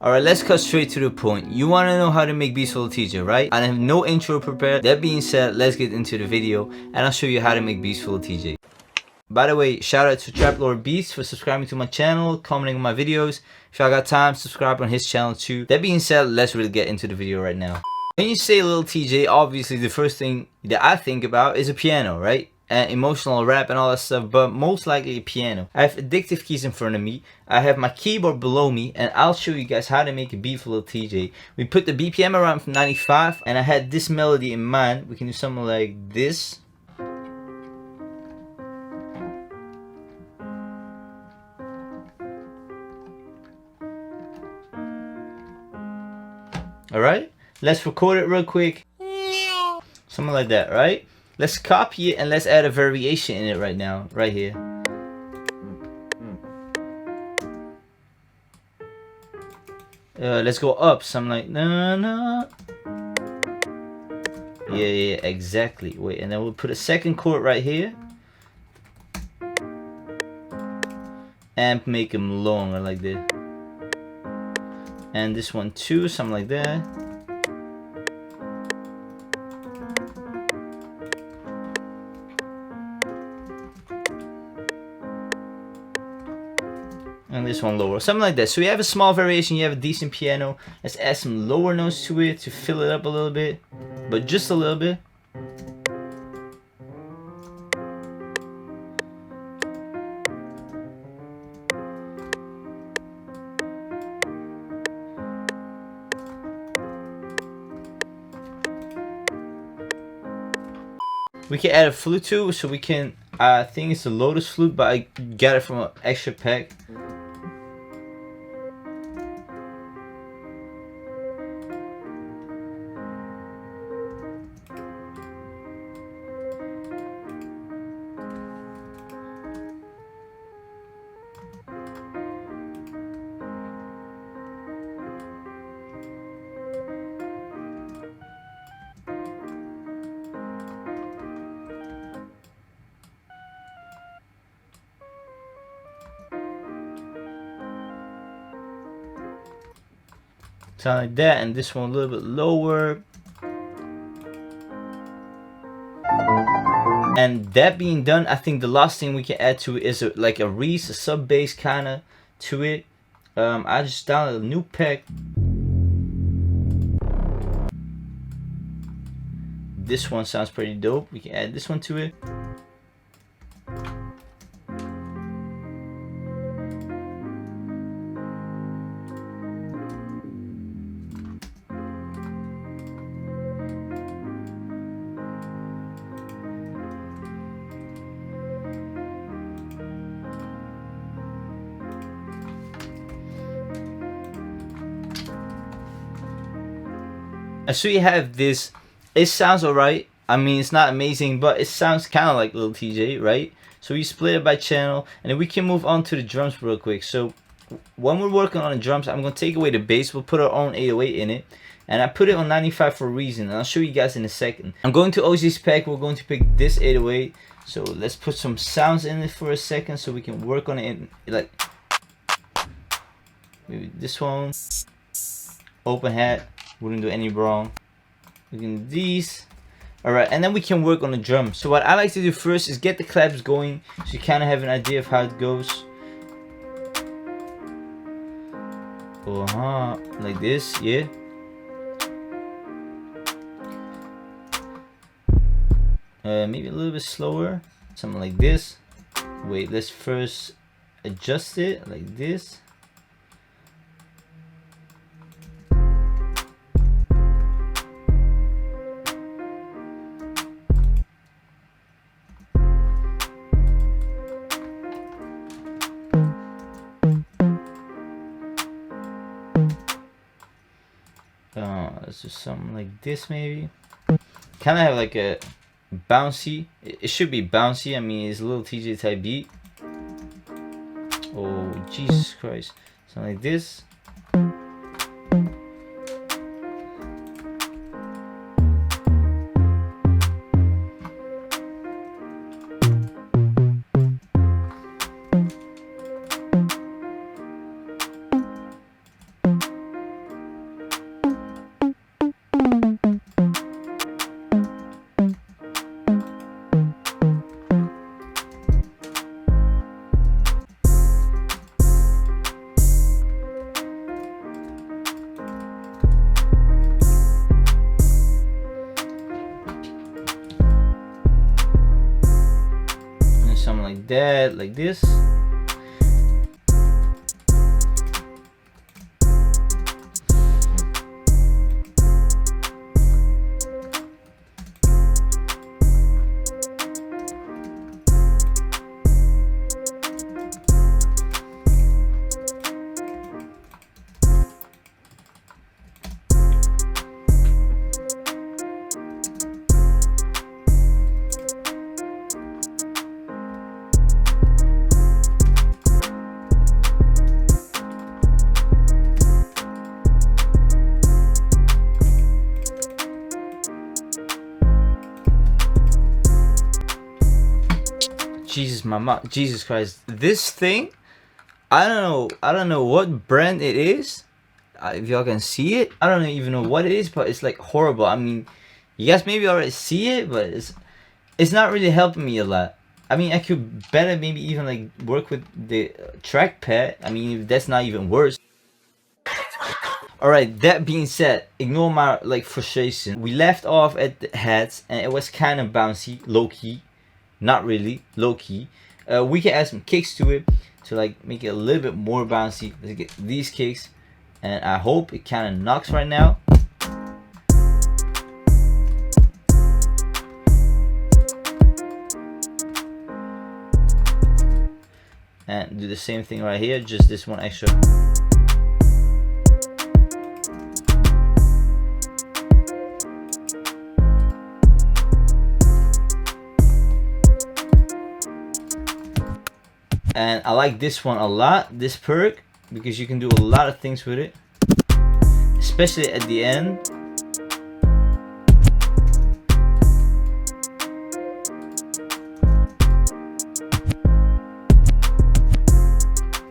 Alright, let's cut straight to the point. You want to know how to make beats for Lil Tjay, right? I have no intro prepared. That being said, let's get into the video and I'll show you how to make beats for Lil Tjay. By the way, shout out to Trap Lord Beats for subscribing to my channel, commenting on my videos. If y'all got time, subscribe on his channel too. That being said, let's really get into the video right now. When you say Lil Tjay, obviously the first thing that I think about is a piano, right? And emotional rap and all that stuff, but most likely a piano. I have addictive keys in front of me. I have my keyboard below me, and I'll show you guys how to make a beat for Lil Tjay. We put the BPM around 95, and I had this melody in mind. We can do something like this. Alright, let's record it real quick. Something like that, right? Let's copy it and let's add a variation in it right now, right here. Let's go up, something like na na. Yeah, exactly. Wait, and then we'll put a second chord right here. And make them longer like this. And this one too, something like that. And this one lower, something like that. So you have a small variation, you have a decent piano. Let's add some lower notes to it to fill it up a little bit, but just a little bit. We can add a flute too, so we can, I think it's a Lotus flute, but I got it from an extra pack. Sound like that, and this one a little bit lower. And that being done, I think the last thing we can add to it is like a Reese, a sub bass kind of to it. I just downloaded a new pack. This one sounds pretty dope. We can add this one to it. And so you have this. It sounds alright. I mean, it's not amazing, but it sounds kind of like Lil Tjay, right? So we split it by channel, and then we can move on to the drums real quick. So when we're working on the drums, I'm gonna take away the bass. We'll put our own 808 in it, and I put it on 95 for a reason, and I'll show you guys in a second. I'm going to OG's pack. We're going to pick this 808. So let's put some sounds in it for a second, so we can work on it. Like maybe this one, open hat. Wouldn't do any wrong. We can do these. Alright, and then we can work on the drum. So what I like to do first is get the claps going, so you kind of have an idea of how it goes. Like this, yeah. Maybe a little bit slower, something like this. Wait, let's first adjust it like this. Let's do something like this maybe. Kind of have like a bouncy. It should be bouncy. I mean, it's a Lil Tjay type beat. Oh, Jesus Christ. Something like this. that, like this. Jesus Christ, this thing, I don't know what brand it is. If y'all can see it, I don't even know what it is, but it's like horrible. I mean, you guys maybe already see it, but it's not really helping me a lot. I mean, I could better maybe even like work with the trackpad. I mean, that's not even worse. Alright, that being said, ignore my like frustration. We left off at the heads and it was kind of bouncy, low-key. Not really, low-key. We can add some kicks to it to like make it a little bit more bouncy. Let's get these kicks, and I hope it kind of knocks right now. And do the same thing right here, just this one extra. And I like this one a lot, this perk, because you can do a lot of things with it, especially at the end.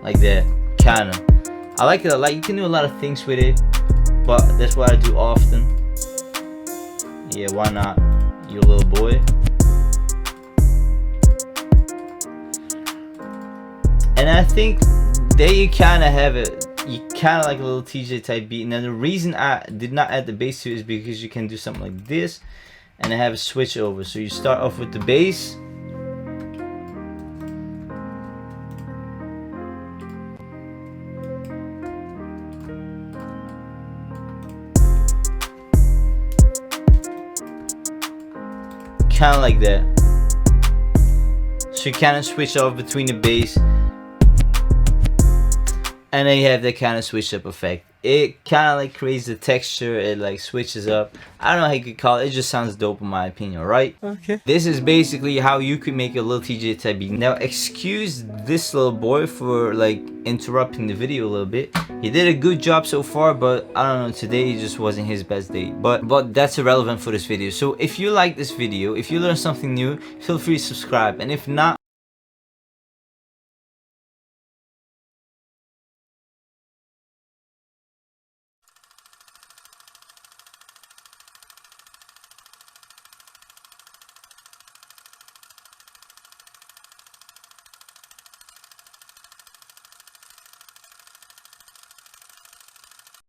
Like that, kinda. I like it a lot. You can do a lot of things with it, but that's what I do often. Yeah, why not, you little boy? And I think there you kind of have it. You kind of like a Lil Tjay type beat. Now the reason I did not add the bass to it is because you can do something like this and have a switch over. So you start off with the bass. Kind of like that. So you kind of switch off between the bass. And then you have that kind of switch up effect. It kind of like creates the texture. It like switches up. I don't know how you could call it. It just sounds dope in my opinion, right? Okay. This is basically how you could make a Lil Tjay type beat. Now excuse this little boy for like interrupting the video a little bit. He did a good job so far, but I don't know, today just wasn't his best day. But that's irrelevant for this video. So if you like this video, if you learned something new, feel free to subscribe. And if not,